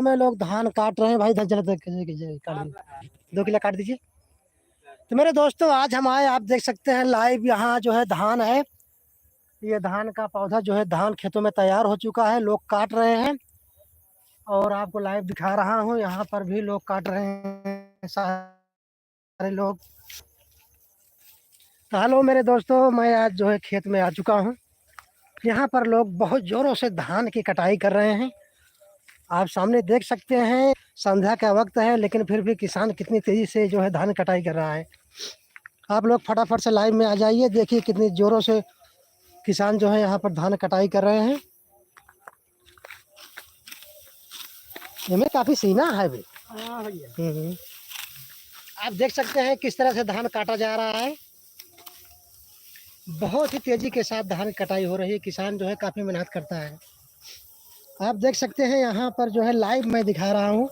में लोग धान काट रहे हैं भाई। जरा काट दीजिए, 2 किलो काट दीजिए। तो मेरे दोस्तों आज हम आए, आप देख सकते हैं लाइव यहाँ जो है धान है। ये धान का पौधा जो है धान खेतों में तैयार हो चुका है, लोग काट रहे हैं और आपको लाइव दिखा रहा हूँ। यहाँ पर भी लोग काट रहे हैं, सारे लोग। हेलो मेरे दोस्तों, मैं आज जो है खेत में आ चुका हूँ। यहाँ पर लोग बहुत ज़ोरों से धान की कटाई कर रहे हैं। आप सामने देख सकते हैं संध्या का वक्त है, लेकिन फिर भी किसान कितनी तेज़ी से जो है धान कटाई कर रहा है। आप लोग फटाफट से लाइव में आ जाइए, देखिए कितनी ज़ोरों से किसान जो है यहाँ पर धान कटाई कर रहे हैं। इनमें काफ़ी सीना है भी। हाँ भैया। आप देख सकते हैं किस तरह से धान काटा जा रहा है। बहुत ही तेज़ी के साथ धान कटाई हो रही है। किसान जो है काफ़ी मेहनत करता है। आप देख सकते हैं यहाँ पर जो है लाइव मैं दिखा रहा हूँ।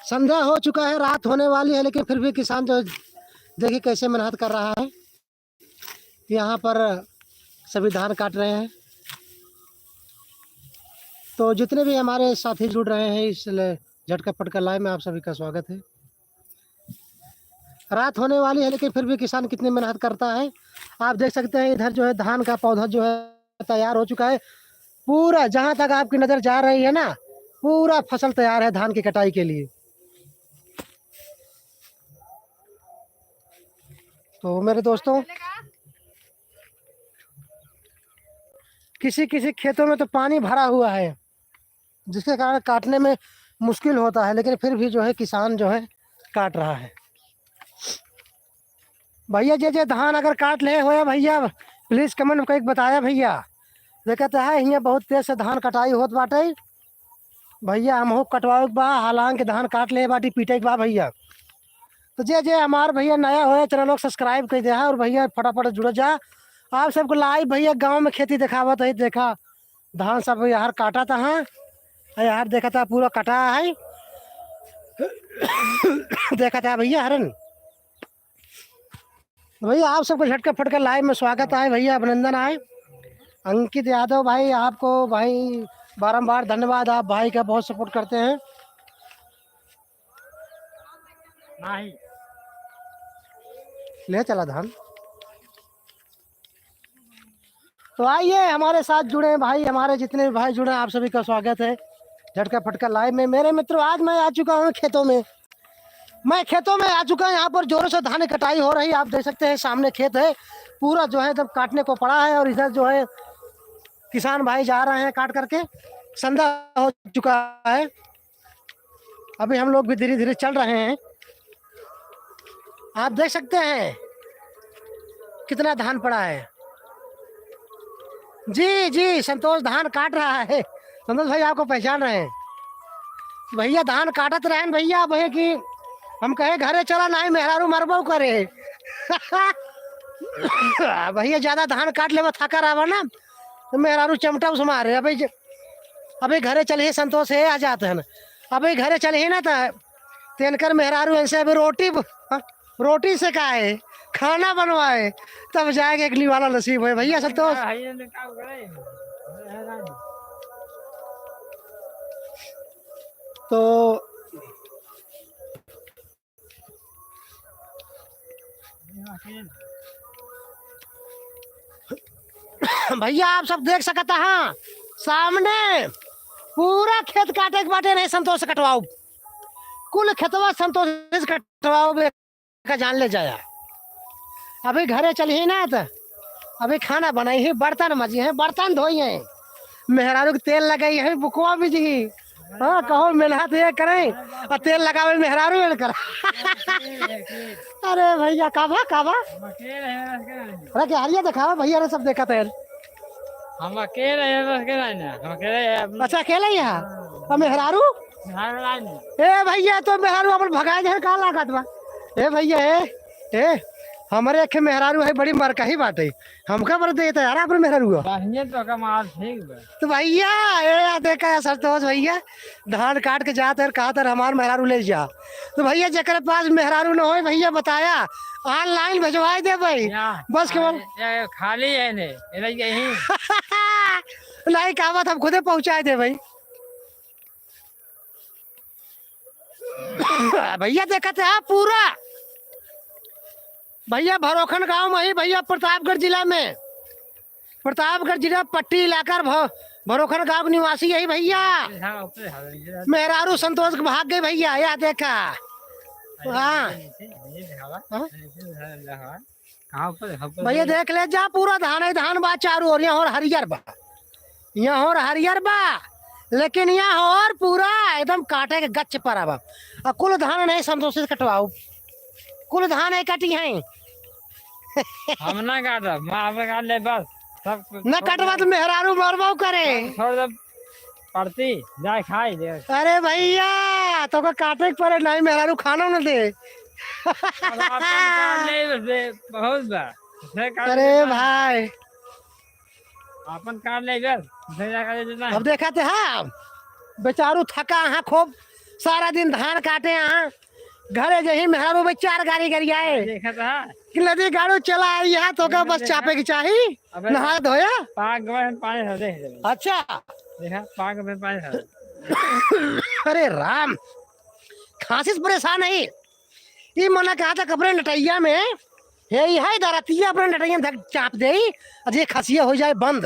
संध्या हो चुका है, रात होने वाली है, लेकिन फिर भी किसान जो देखिए कैसे मेहनत कर रहा है। यहाँ पर सभी धान काट रहे हैं। तो जितने भी हमारे साथी जुड़ रहे हैं इस झटका पटका लाइव में, आप सभी का स्वागत है। रात होने वाली है, लेकिन फिर भी किसान कितनी मेहनत करता है। आप देख सकते हैं इधर जो है धान का पौधा जो है तैयार हो चुका है। पूरा जहाँ तक आपकी नज़र जा रही है ना, पूरा फसल तैयार है धान की कटाई के लिए। तो मेरे दोस्तों, किसी किसी खेतों में तो पानी भरा हुआ है, जिसके कारण काटने में मुश्किल होता है, लेकिन फिर भी जो है किसान जो है काट रहा है। भैया जे धान अगर काट ले हो भैया, प्लीज़ कमेंट में कहीं बताया भैया। देखते है यहाँ बहुत तेज से धान कटाई होत बाटे भैया। हम कटवाओ बा, हालांकि धान काट ले बाटी पीटे के बा भैया। तो जे हमार भैया नया हो चैनल लोग सब्सक्राइब कर दिया है और भैया फटाफट जुड़ जा। आप सबको लाइव भैया गांव में खेती दिखावत है। देखा धान सब यार काटा था, हाँ यार देखा था पूरा कटा है। देखा था भैया हरन। भैया आप सबको झटका फटका लाइव में स्वागत है भैया, अभिनंदन है। अंकित यादव भाई, आपको भाई बारंबार धन्यवाद, आप भाई का बहुत सपोर्ट करते हैं। नहीं ले चला धान। तो आइए हमारे साथ जुड़े भाई, हमारे जितने भी भाई जुड़े आप सभी का स्वागत है झटका फटका लाइव में। मेरे मित्रों आज मैं आ चुका हूँ खेतों में। मैं खेतों में आ चुका हूँ। यहाँ पर जोरों से धान कटाई हो रही है। आप देख सकते हैं सामने खेत है, पूरा जो है जब काटने को पड़ा है। और इधर जो है किसान भाई जा रहे हैं काट करके। संध्या हो चुका है, अभी हम लोग भी धीरे धीरे चल रहे हैं। आप देख सकते हैं कितना धान पड़ा है। जी जी संतोष धान काट रहा है। संतोष भाई आपको पहचान रहे हैं भैया, धान काटत रहे भैया। भैया कि हम कहे घरे चला नहीं मेहरारू मरबो करे। भैया ज्यादा धान काट ले थका रहा ना, तो मेहरारू चमटा उस मारे। अभी घरे चले संतोष है आ जाते हैं। अभी घरे चले ही ना तेनकर मेहरारू ऐसे अभी रोटी से का है खाना बनवाए, तब जाएगा अगली वाला नसीब है भैया संतोष। तो भैया आप सब देख सकता हाँ सामने पूरा खेत काटे के बाटे नहीं संतोष से कटवाओ। कुल खेतवा संतोष से कटवाओ का जान ले जाया। अभी घरे चली ना, तो अभी खाना बनाई है, बर्तन मजी है, बर्तन धोई है, मेहरारू के तेल लगाई है, बुकवा भी जी। हाँ कहो मेहनत ये करें और तेल लगावे मेहरारू कर। अरे भैया काबा काबा अरे क्या हारिया दिखावा भैया ने सब देखा तेल। हम अकेले अच्छा अकेले ही है और मेहरारू ए भैया तो मेहरारू अपन भगाए जाए कहाँ लागत बा। ए भैया ए हमारे अखे मेहरारू है बड़ी मरका ही बात है। हमका बर देता यार अपने मेहरारू तो भैया ए देखा है संतोष भैया धान काट के जाते हैं कहा तर हमार मेहरारू ले जा। तो भैया जकर पास मेहरारू न हो भैया बताया ऑनलाइन भिजवा दे भाई बस केवल खाली है नहीं नहीं कहा बात हम खुदे पहुंचाए दे भाई। भैया देखा था पूरा भैया भरोखन गांव में ही भैया प्रतापगढ़ जिला में, प्रतापगढ़ जिला पट्टी इलाका भरोखन गांव निवासी यही भैया। मेहरारू संतोष भाग गई भैया, या देखा। हाँ भैया देख ले जा, पूरा धान है, धान बा चारू और यहाँ और हरियर बा, यहाँ और हरियर बा, लेकिन यहाँ और पूरा एकदम काटे के गच्छ पर अब कुल धान नहीं संतोष से कटवाऊ, कुल धान है कटी है। हम ना काटा, मैं काट ले बस सब न कटवा तो मेहरारू मरवाऊ करे, थोड़ा सा पड़ती जाए खाई दे। अरे भैया तो काटे के पड़े नहीं, मेहरारू खाना न दे। बहुत बार अरे भाई अपन काट ले बस। अब देखा थे हाँ बेचारू थका हाँ खूब सारा दिन धान काटे यहाँ घरे जही मेहरारू भाई 4 गाड़ी करी आए, देखा था कि नदी गाड़ू चला आई है तो का बस चापे की चाहिए, नहा धोया पाक में पानी भर दे। अच्छा देखा पाक में पानी भर। अरे राम खांसी से परेशान है ये, मना कहा था कपड़े नटैया में हे है दरतिया अपने नटैया में चाप दे अजय खसिया हो जाए बंद।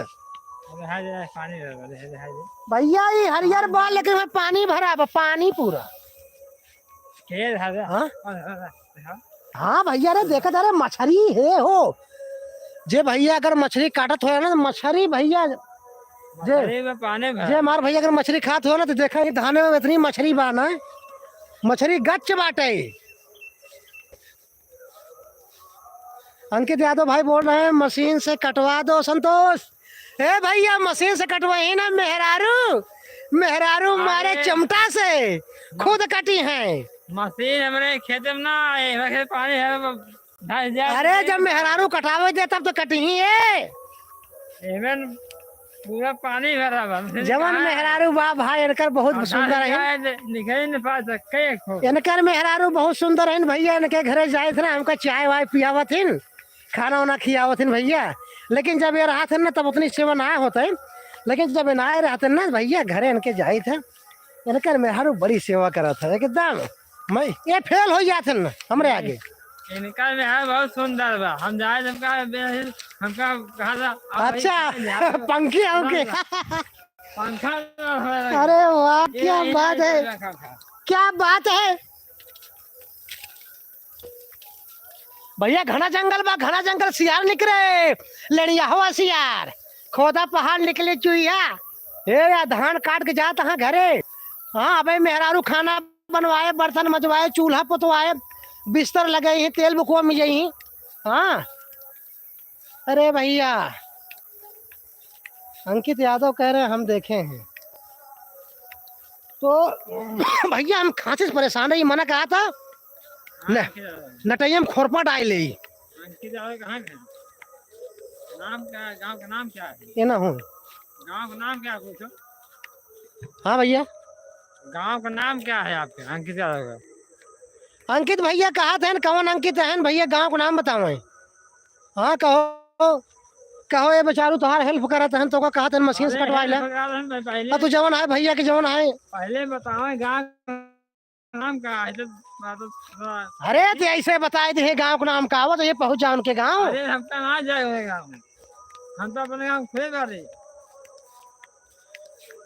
पानी भैया ये हरियर बाल लेकिन मैं पानी भरा पानी पूरा। हाँ हाँ भैया रे देखा था मछली है हो जे भैया अगर मछली काटत हो ना तो मछली भैया जे मार भैया अगर मछली खात हो ना तो देखा धाने में इतनी मछली बा ना, मछली गच्च बाटे। अंकित यादव भाई बोल रहे हैं मशीन से कटवा दो संतोष। ए भैया मशीन से कटवाई ना, मेहरारू मेहरारू मारे चमटा से खुद कटी हैं। मशीन हमारे खेत में ना है, पानी है। अरे जब मेहरारू कटावे दे तब तो कटी ही है, पूरा पानी भरा बा। जवन मेहरारू बा भाई इनकर बहुत सुंदर है, इनकर मेहरारू बहुत सुंदर है भैया। इनके घरे जाए थे ना हमका चाय वाय पियावत हिन, खाना वाना खियावत हिन भैया, लेकिन जब ये रहा थे ना तब उतनी सेवा ना होता है, लेकिन जब ना रहते ना भैया घरे इनके जाए थे, इनकर मेहरारू बड़ी सेवा करा था एकदम। मैं ये फेल हो जाते ना हमरे आगे, इनका मेहरारू बहुत सुंदर बा। हम जाए हमका कहा था अच्छा पंखी होके पंखा। अरे वाह क्या बात है, क्या बात है भैया। घना जंगल बा, घना जंगल, सियार निकले लड़िया हुआ सियार, खोदा पहाड़ निकले चुईया। ए धान काट के जाता हाँ घरे। हाँ अबे मेहरारू खाना बनवाए, बर्तन मजवाए, चूल्हा पुतवाए, बिस्तर लगे ही, तेल बुकुआ में ही। हाँ अरे भैया अंकित यादव कह रहे हैं हम देखे हैं तो भैया हम खांसी से परेशान है, ये मना कहा था नटैया में खोरपा डाल ले। नाम क्या, गांव का नाम क्या है? ये ना हूँ गांव का नाम क्या पूछो। हाँ भैया गांव का नाम क्या है आपके? अंकित यादव का। अंकित भैया कहा था कौन अंकित है भैया, गांव का नाम बताओ। हाँ कहो कहो ये बेचारू तुम्हारा हेल्प करा था तो का कहा था मशीन से कटवा ले तू जवन है भैया के जवन है पहले बताओ गांव नाम का है। अरे तो ऐसे बताए थे गांव का नाम का, तो ये पहुंच जाओ उनके गांव। अरे हम तो ना जाए गांव में, हम तो अपने गांव खुले जा रहे,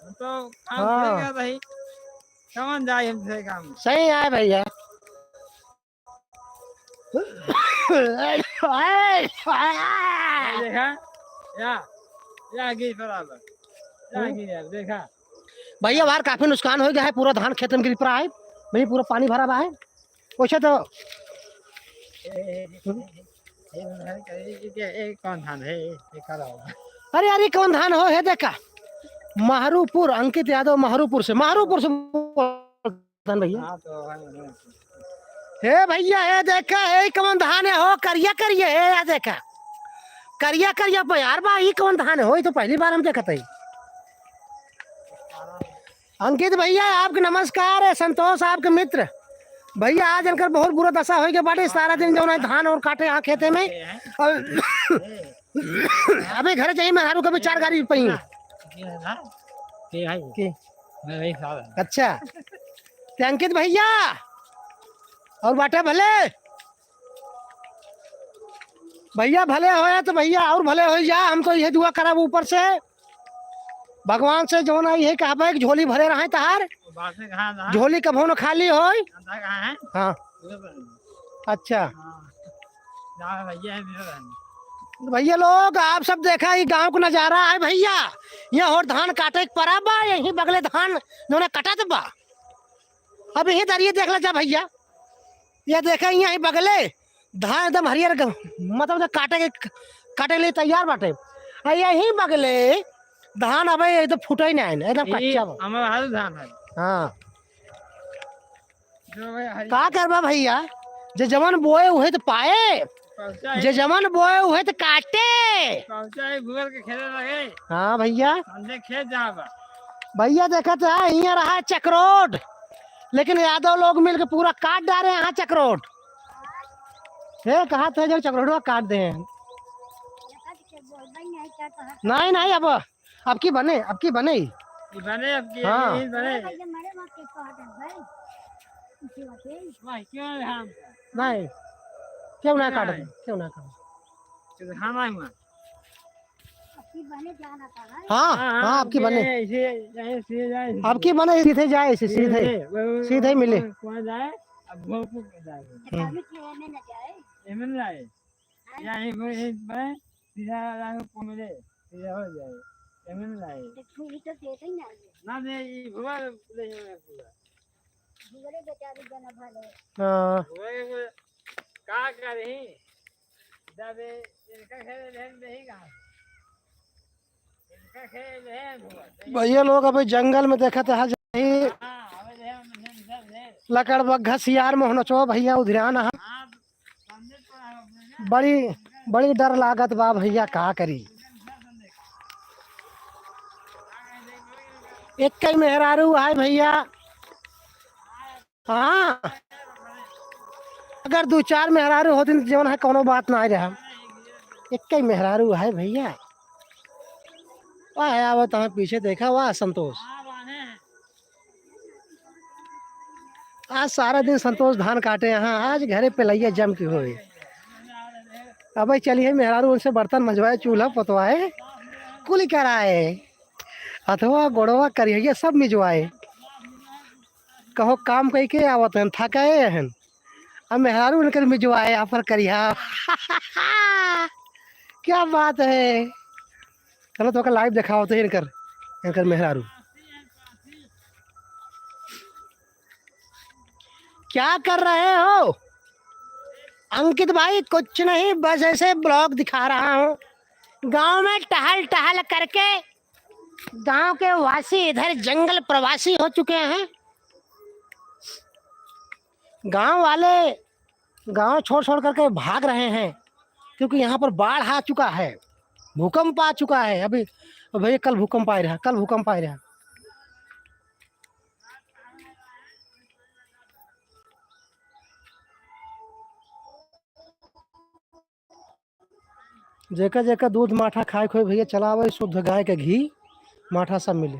हम तो काम खुले गया भाई, कौन जाए हमसे गांव में। सही है भैया देखा या गिर बराबर देखा भैया बाहर काफी नुकसान हो गया है, पूरा धान खेत में गिर पड़ा है भैया, पूरा पानी भरा हुआ है। वैसे तो कौन धान है? अरे अरे कौन धान हो है देखा, महरूपुर, अंकित यादव महरूपुर से धान भैया। हे भैया हे देखा है कौन धान है हो, करिया करिया है या देखा करिया करिया यार बा, ये कौन धान है हो, ये तो पहली बार हम देखते हैं। अंकित भैया आपके नमस्कार है, संतोष आपके मित्र भैया। आज इनकर बहुत बुरा दशा हो गया बाटे, सारा दिन जो धान और काटे यहाँ खेते में। अबे घर चाहिए मेहरारू कभी 4 गाड़ी पही। अच्छा अंकित भैया और बाटे भले भैया, भले होए तो भैया और भले हो जा। हम तो यह दुआ करब ऊपर से भगवान से, जो ना ये कहा कि झोली भरे रहे तहार, झोली कभो न खाली हो। हाँ अच्छा भैया लोग, आप सब देखा ये गांव का नजारा है भैया। ये और धान काटे के परा बा, यही बगले धान जो ना कटत बा। अब यही दरिये देख ला जा भैया, ये देखा यही बगले धान एकदम हरियर मतलब काटे लिए तैयार बाटे। यही बगले धान अब एकदम फूटे ही नहीं, एकदम कच्चा बा। हमारा धान है। हाँ का करबा भैया, जे जमन बोए उहे तो पाए, जे जमन बोए उहे तो काटे। भूगल के खेले लगे। हाँ भैया, खेत जाबा भैया देखा तो है यहाँ रहा चक्रोट, लेकिन यादव लोग मिलकर पूरा काट डाले यहाँ चक्रोट। ये कहा थे जो चक्रोटवा काट दे। नहीं नहीं, अब की बने, अब की बने बने, अब की हाँ बने। नहीं क्यों ना काट दे, क्यों ना काट। हाँ हाँ आपकी बने, आपकी बने सीधे जाए, सीधे सीधे मिले। भैया लोग अभी जंगल में देखा था लकड़ बग्घा सियार में होना चो भैया उधरान। बड़ी बड़ी डर लागत बा भैया, का करी। एक कई मेहरारू है भैया। हाँ अगर 2-4 मेहरारू होती तो जीवन है कोनो बात ना रहा। एक कई मेहरारू है भैया। वाह वो तो पीछे देखा, वाह संतोष आज सारा दिन संतोष धान काटे यहाँ, आज घरे पे लइया जम की हुई। अब चलिए मेहरारू उनसे बर्तन मंजवाए, चूल्हा पतवाए, कुल कराए, अथवा गोड़वा करिए सब मिजवाए। कहो काम कही के आवत हन, थकाए हन, अब मेहरारू उनकर मिजवाए आप करिया। क्या बात है। चलो तो लाइव दिखाओ तो इनकर इनकर मेहरारू क्या कर रहे हो। अंकित भाई कुछ नहीं, बस ऐसे ब्लॉग दिखा रहा हूँ। गांव में टहल टहल करके गांव के वासी इधर जंगल प्रवासी हो चुके हैं। गांव वाले गांव छोड़ छोड़ करके भाग रहे हैं, क्योंकि यहाँ पर बाढ़ आ चुका है, भूकंप आ चुका है। अभी भैया कल भूकंप आ रहा, कल भूकंप आ रहा। जेका जेका दूध माठा खाए खोए भैया चलावे, शुद्ध गाय के घी माठा सब मिले।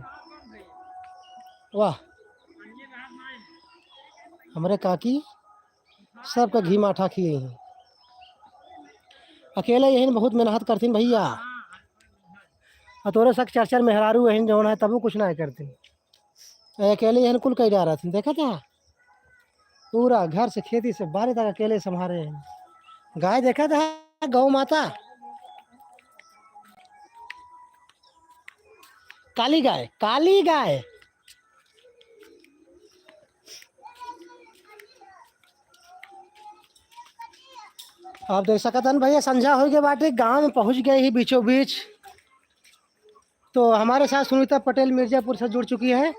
वाह हमारे काकी सबका घी माठा खिए हैं। अकेले यही बहुत मेहनत करती भैया, तोरे सक 4-4 मेहरारू यही जो है तब कुछ ना करती। अकेले यही कुल कही जा रहा थी, देखा था पूरा घर से खेती से बाहर तक अकेले संभाले हैं। गाय देखा था, गौ माता काली गाय, काली गाय। आप देख सकते हैं भैया, संझा हो गए बाटे, गांव में पहुंच गए ही बीचों बीच। तो हमारे साथ सुनीता पटेल मिर्जापुर से जुड़ चुकी है।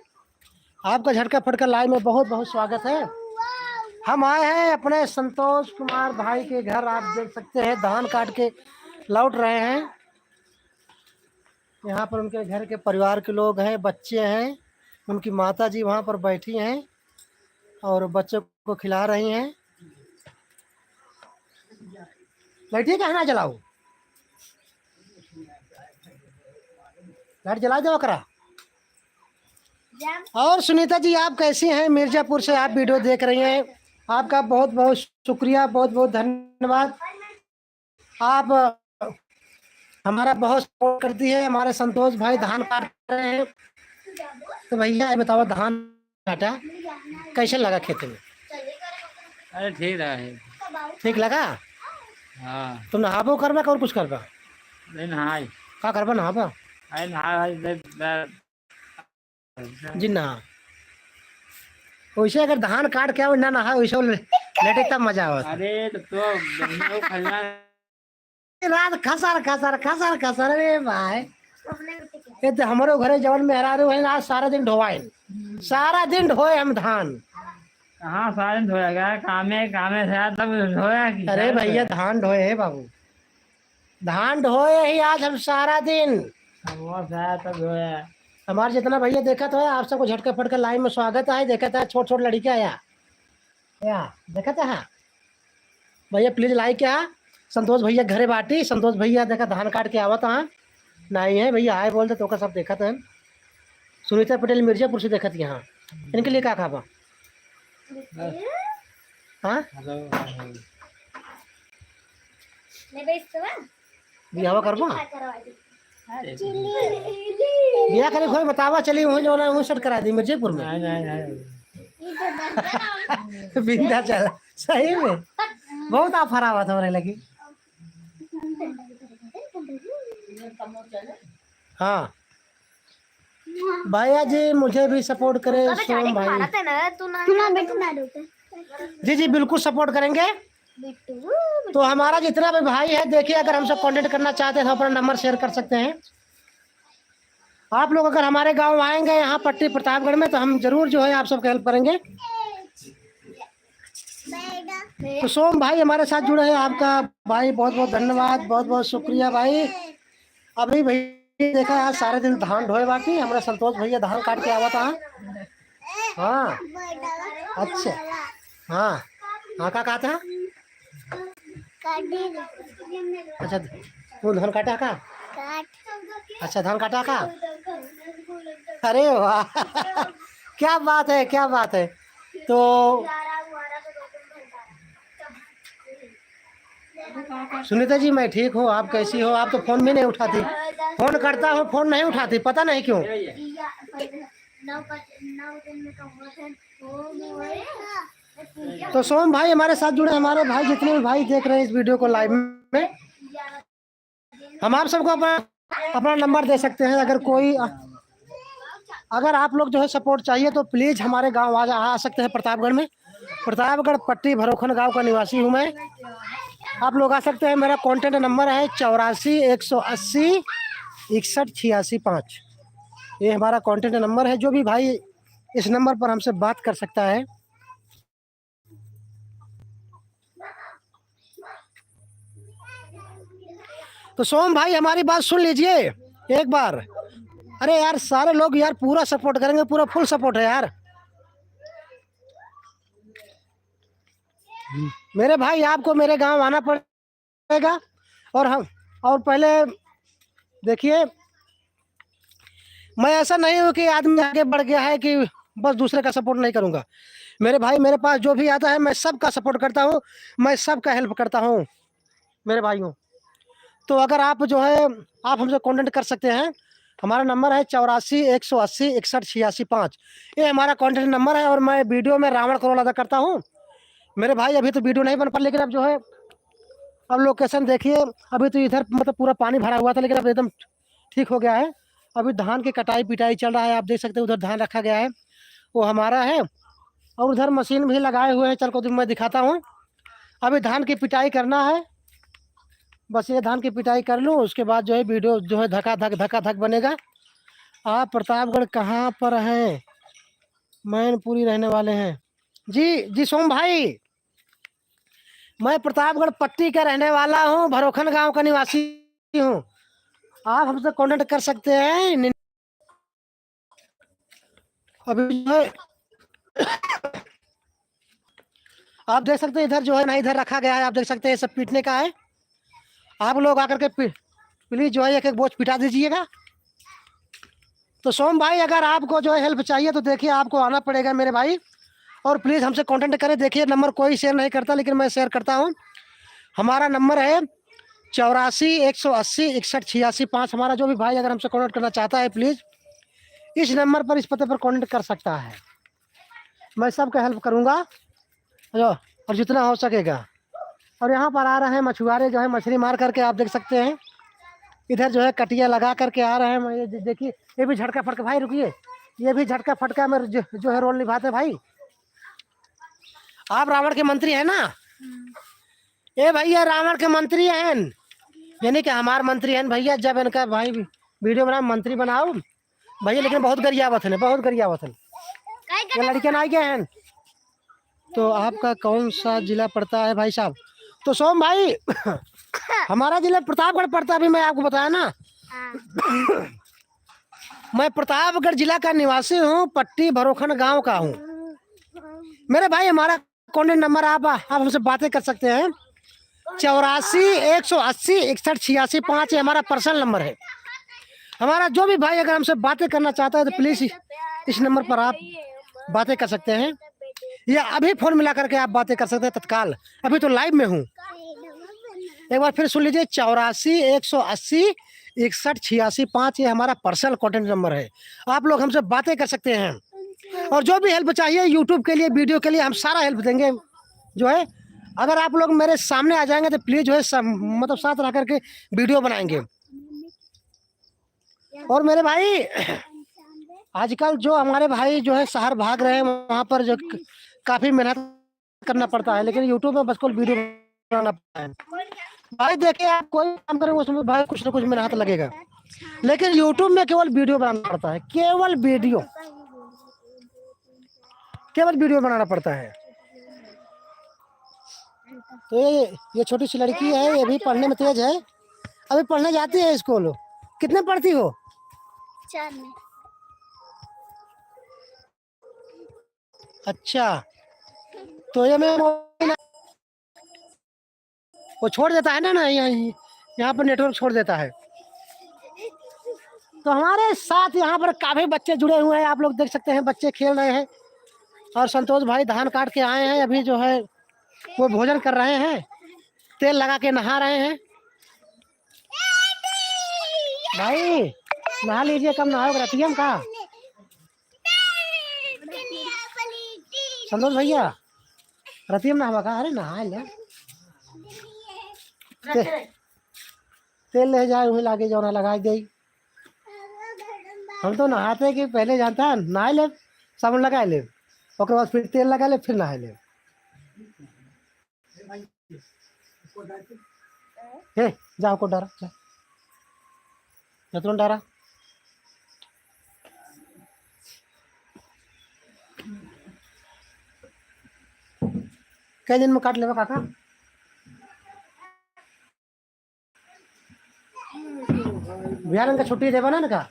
आपका झटका फटका लाइव में बहुत बहुत स्वागत है। हम आए हैं अपने संतोष कुमार भाई के घर। आप देख सकते हैं धान काट के लौट रहे हैं। यहाँ पर उनके घर के परिवार के लोग हैं, बच्चे हैं, उनकी माता जी वहाँ पर बैठी हैं और बच्चों को खिला रही हैं। बैठिए, क्या ना जलाओ, लाइट जला दो करा। और सुनीता जी आप कैसी हैं? मिर्जापुर से आप वीडियो देख रही हैं, आपका बहुत बहुत शुक्रिया, बहुत बहुत धन्यवाद। आप हमारा बहुत सपोर्ट करती है। हमारे संतोष भाई धान काट रहे हैं। तो भैया ये बताओ, धान काटा कैसे लगा खेत में? अरे ठीक है। ठीक लगा? हाँ। तुम नहाबो करबा और कुछ करबा? नहीं नहाई। का करबा नहाबा? अरे नहा जी नहा। वैसे अगर धान काट के आओ ना नहा वैसे लेटे तब मजा आवत। अरे तो खलना रात खसर खसर खसर खसर रे भाई। ये तो हमारे घरे जवन मेहरारू है ना, सारा दिन ढोवाए, सारा दिन ढोए हम धान। कहाँ सारे दिन धोएगा? कामे से आया तब धोया कि? अरे भैया धान ढोए है बाबू, धान ढोए ही आज हम सारा दिन। वो से आया तब धोया। हमारे जितना भैया देखा तो है, आप सबको झटके फटके लाइन में स्वागत है। देखा था छोट छोट लड़की आया या देखा था भैया, प्लीज लाइक क्या संतोष भैया घरे बाटी। संतोष भैया देखा धान काट के आवत हाँ नहीं है भैया, आए बोलते तो का सब देखा था। सुनीता पटेल मिर्जापुर से देखा थी। यहाँ इनके लिए क्या खाबा? हाँ बिहावा करबा? बिया करे खोई बतावा, चली वहीं जो ना वहीं सेट करा दी मिर्जापुर में। बिंदा चल सही में बहुत ऑफर आवा था लगी। हाँ भैया जी मुझे भी सपोर्ट करे सोम भाई। जी जी बिल्कुल सपोर्ट करेंगे। तो हमारा जितना भी भाई है देखिए, अगर हमसे कांटेक्ट करना चाहते हैं तो अपना नंबर शेयर कर सकते हैं। आप लोग अगर हमारे गांव आएंगे यहाँ पट्टी प्रतापगढ़ में तो हम जरूर जो है आप सबको हेल्प करेंगे। तो सोम भाई हमारे साथ जुड़े हैं, आपका भाई बहुत बहुत धन्यवाद, बहुत बहुत शुक्रिया भाई। अभी भैया देखा यार सारे दिन धान ढोए, बाकी हमारा संतोष भैया धान काट के आवा था। हाँ अच्छा हाँ हाँ का कहा था? अच्छा वो धान काटा का? अच्छा धान काटा का? अरे वाह क्या बात है, क्या बात है। तो सुनीता जी मैं ठीक हूँ, आप कैसी हो? आप तो फोन भी नहीं उठाती, फोन करता हूँ फोन नहीं उठाती, पता नहीं क्यों। तो सोम भाई हमारे साथ जुड़े, हमारे भाई जितने भी भाई देख रहे हैं इस वीडियो को लाइव में, हम आप सबको अपना नंबर दे सकते हैं। अगर आप लोग जो है सपोर्ट चाहिए तो प्लीज हमारे गांव आ सकते हैं प्रतापगढ़ में। प्रतापगढ़ पट्टी भरोखन गांव का निवासी हूं मैं। आप लोग आ सकते हैं। मेरा कॉन्टेक्ट नंबर है 84 180 61 86 5। ये हमारा कॉन्टेक्ट नंबर है। जो भी भाई इस नंबर पर हमसे बात कर सकता है। तो सोम भाई हमारी बात सुन लीजिए एक बार। अरे यार सारे लोग यार पूरा सपोर्ट करेंगे, पूरा फुल सपोर्ट है यार मेरे भाई। आपको मेरे गांव आना पड़ेगा। और पहले देखिए, मैं ऐसा नहीं हूँ कि आदमी आगे बढ़ गया है कि बस दूसरे का सपोर्ट नहीं करूंगा। मेरे भाई मेरे पास जो भी आता है मैं सबका सपोर्ट करता हूँ, मैं सबका हेल्प करता हूँ मेरे भाइयों। तो अगर आप जो है आप हमसे कांटेक्ट कर सकते हैं। हमारा नंबर है 84 180 61 86 5। ये हमारा कांटेक्ट नंबर है। और मैं वीडियो में रावण का रोल अदा करता हूँ मेरे भाई। अभी तो वीडियो नहीं बन पा, लेकिन अब जो है अब लोकेशन देखिए। अभी तो इधर मतलब पूरा पानी भरा हुआ था, लेकिन अब एकदम ठीक हो गया है। अभी धान की कटाई पिटाई चल रहा है, आप देख सकते हैं उधर धान रखा गया है वो हमारा है। और उधर मशीन भी लगाए हुए हैं, चल को मैं दिखाता हूँ। अभी धान की पिटाई करना है, बस ये धान की पिटाई कर लूँ, उसके बाद जो है वीडियो जो है धका धक बनेगा। आप प्रतापगढ़ कहाँ पर हैं? मैनपुरी रहने वाले हैं जी सोम भाई। मैं प्रतापगढ़ पट्टी का रहने वाला हूँ, भरोखन गांव का निवासी हूँ। आप हमसे कांटेक्ट कर सकते हैं। अभी जो है आप देख सकते हैं इधर जो है ना, इधर रखा गया है, आप देख सकते हैं सब पीटने का है। आप लोग आकर के प्लीज जो है एक एक बोझ पिटा दीजिएगा। तो सोम भाई अगर आपको जो है हेल्प चाहिए तो देखिए आपको आना पड़ेगा मेरे भाई। और प्लीज़ हमसे कांटेक्ट करें। देखिए नंबर कोई शेयर नहीं करता, लेकिन मैं शेयर करता हूँ। हमारा नंबर है 84 180 61 86 5। हमारा जो भी भाई अगर हमसे कांटेक्ट करना चाहता है, प्लीज़ इस नंबर पर, इस पते पर कांटेक्ट कर सकता है। मैं सबका हेल्प करूँगा जो, और जितना हो सकेगा। और यहाँ पर आ रहे हैं मछुआरे जो है मछली मार करके, आप देख सकते हैं इधर जो है कटिया लगा करके आ रहे हैं। ये देखिए, ये भी झटका फटका, भाई रुकिए, ये भी झटका फटका में जो है रोल निभाते हैं। भाई आप रावण के मंत्री हैं ना? ये भैया रावण के मंत्री हैं, यानी कि हमारे मंत्री हैं भैया। जब इनका भाई वीडियो बना, मंत्री बनाओ भैया, लेकिन बहुत गरियावत है, बहुत गरियावत है। ये लड़कियां आ गए हैं। तो आपका कौन सा जिला पड़ता है भाई साहब? तो सोम भाई हमारा जिला प्रतापगढ़ पड़ता है। अभी मैं आपको बताया ना, मैं प्रतापगढ़ जिला का निवासी हूँ, पट्टी भरोखन गांव का हूँ। मेरे भाई हमारा कॉन्टेक्ट नंबर आप हमसे बातें कर सकते हैं। 84 180 61 86 5 ये हमारा पर्सनल नंबर है। हमारा जो भी भाई अगर हमसे बातें करना चाहता है तो प्लीज़ इस नंबर पर आप बातें कर सकते हैं, या अभी फ़ोन मिला करके आप बातें कर सकते हैं तत्काल। अभी तो लाइव में हूँ। एक बार फिर सुन लीजिए, 84 180 61 86 5 ये हमारा पर्सनल कॉन्टेक्ट नंबर है। आप लोग हमसे बातें कर सकते हैं, और जो भी हेल्प चाहिए यूट्यूब के लिए, वीडियो के लिए, हम सारा हेल्प देंगे जो है। अगर आप लोग मेरे सामने आ जाएंगे तो प्लीज़ जो है मतलब साथ रह करके वीडियो बनाएंगे। और मेरे भाई आजकल जो हमारे भाई जो है शहर भाग रहे हैं, वहाँ पर जो काफ़ी मेहनत करना पड़ता है, लेकिन यूट्यूब में बस को वीडियो बनाना पड़ता है। भाई देखिए, आप कोई काम करेंगे उसमें भाई कुछ ना कुछ मेहनत लगेगा, लेकिन यूट्यूब में केवल वीडियो बनाना पड़ता है, केवल वीडियो बनाना पड़ता है। तो ये छोटी सी लड़की है, ये भी पढ़ने में तेज है, अभी पढ़ने जाती है स्कूल। कितने पढ़ती हो? 4 में। अच्छा, तो ये मैं वो छोड़ देता है ना यहाँ पर नेटवर्क छोड़ देता है। तो हमारे साथ यहाँ पर काफ़ी बच्चे जुड़े हुए हैं, आप लोग देख सकते हैं, बच्चे खेल रहे हैं। और संतोष भाई धान काट के आए हैं, अभी जो है वो भोजन कर रहे हैं, तेल लगा के नहा रहे हैं। भाई नहा लीजिए, कम नहाओगे रतियम का। संतोष भैया रतियम नहावा का, अरे नहा ले, तेल ले जाए वहीं लागे जो ना लगा दे। हम तो नहाते कि पहले जानता है, नहा ले, साबुन लगा ले, और बाद फिर तेल लगा ले, फिर नहा ले। जाओ को डरा, तुरंत डरा। कई दिन में काट लेगा काका? बिहार का छुट्टी देवा ना का?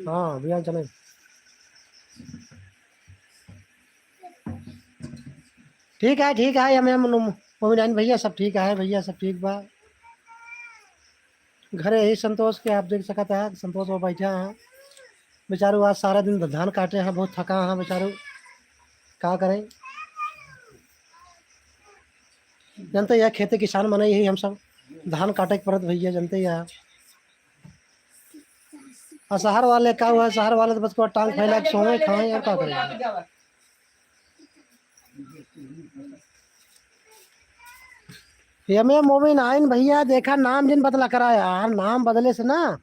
हाँ बिहार चले। ठीक है, हमें मोमिन भैया सब ठीक है भैया, सब ठीक बा। घरे ही संतोष के आप देख सकते हैं, संतोष वो बैठे हैं बेचारू, आज सारा दिन धान काटे हैं, बहुत थका हैं बेचारू, क्या करें। जानते हैं खेती किसान मने यही हम सब धान काटे के परत भैया, जानते ही हैं। और शहर वाले क्या हुआ, शहर वाले तो बस को टांग फैला के सोए खाएं, और क्या करें। हमें मोमिन आइन भैया देखा, नाम जिन बदला करा यार, नाम बदले से ना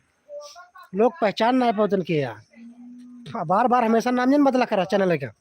लोग पहचान नहीं पाते उनके यार। बार बार हमेशा नाम जिन बदला करा चैनल का।